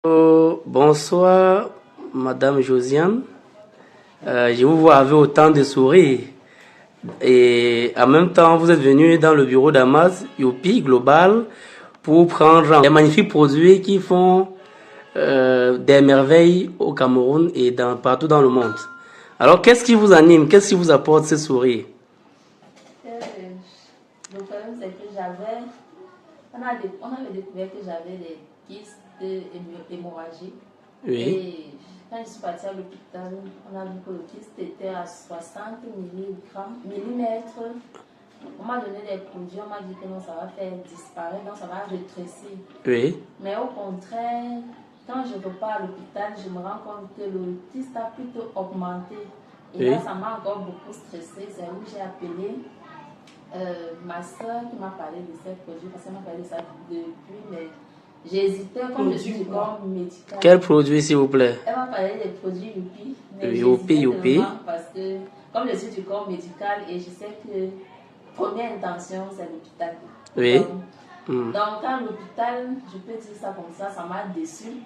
Bonsoir, Madame Josiane. Je vous vois avec autant de sourires. Et en même temps, vous êtes venu dans le bureau d'Amas Youpi Global pour prendre des magnifiques produits qui font des merveilles au Cameroun et partout dans le monde. Alors, qu'est-ce qui vous anime? Qu'est-ce qui vous apporte ce sourire? Le problème, c'est que on avait découvert que j'avais des kystes hémorragiques. Oui. Et quand je suis partie à l'hôpital, on a vu que le kyste était à 60 millimètres. On m'a donné des produits, on m'a dit que non, ça va faire disparaître, donc ça va rétrécir. Oui. Mais au contraire, quand je repars à l'hôpital, je me rends compte que le kyste a plutôt augmenté. Et là, ça m'a encore beaucoup stressée. C'est où j'ai appelé ma soeur qui m'a parlé de ces produits, parce qu'elle m'a parlé de ça depuis, mais j'hésitais, comme je suis du corps médical. Quel produit, s'il vous plaît? Elle m'a parlé des produits Youpi, mais Youpi. Parce que, comme je suis du corps médical et je sais que première intention, c'est l'hôpital. Oui. Donc, quand l'hôpital, je peux dire ça comme ça m'a déçue.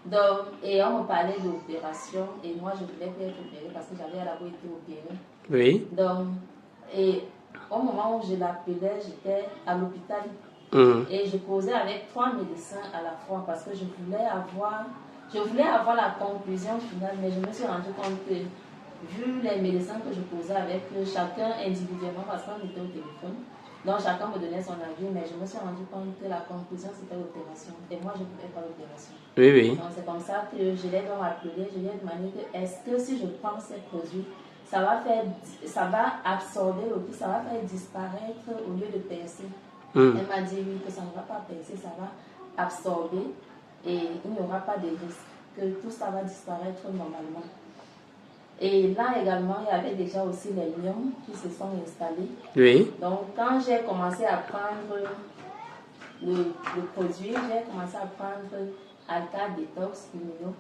Donc, et on me parlait d'opération, et moi, je voulais pas être opérée parce que j'avais d'abord été opérée. Oui. Donc, et au moment où je l'appelais, j'étais à l'hôpital. Et je causais avec 3 médecins à la fois parce que je voulais avoir la conclusion finale, mais je me suis rendu compte que, vu les médecins que je causais avec chacun individuellement, parce qu'on était au téléphone, donc chacun me donnait son avis, mais je me suis rendu compte que la conclusion c'était l'opération. Et moi, je ne voulais pas l'opération. Oui. Donc c'est comme ça que je l'ai donc appelé, je lui ai demandé que est-ce que si je prends ces produits, ça va absorber le ça va faire disparaître au lieu de percer. Elle m'a dit oui, que ça ne va pas percer, ça va absorber et il n'y aura pas de risque, que tout ça va disparaître normalement. Et là également, il y avait déjà aussi les lions qui se sont installés. Oui. Donc quand j'ai commencé à prendre le produit, j'ai commencé à prendre Alka Detox Immuno.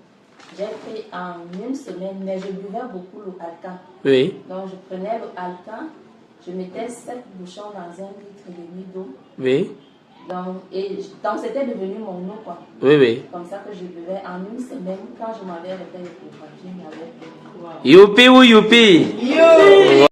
J'ai pris en une semaine, mais je buvais beaucoup le Alka. Oui. Donc je prenais le Alka, je mettais 7 bouchons dans 1,5 litre d'eau. Oui. Donc c'était devenu mon eau, quoi. Oui. Comme ça que je buvais en une semaine. Quand je m'avais réveillé pour manger, il y avait Youpi ou Youpi?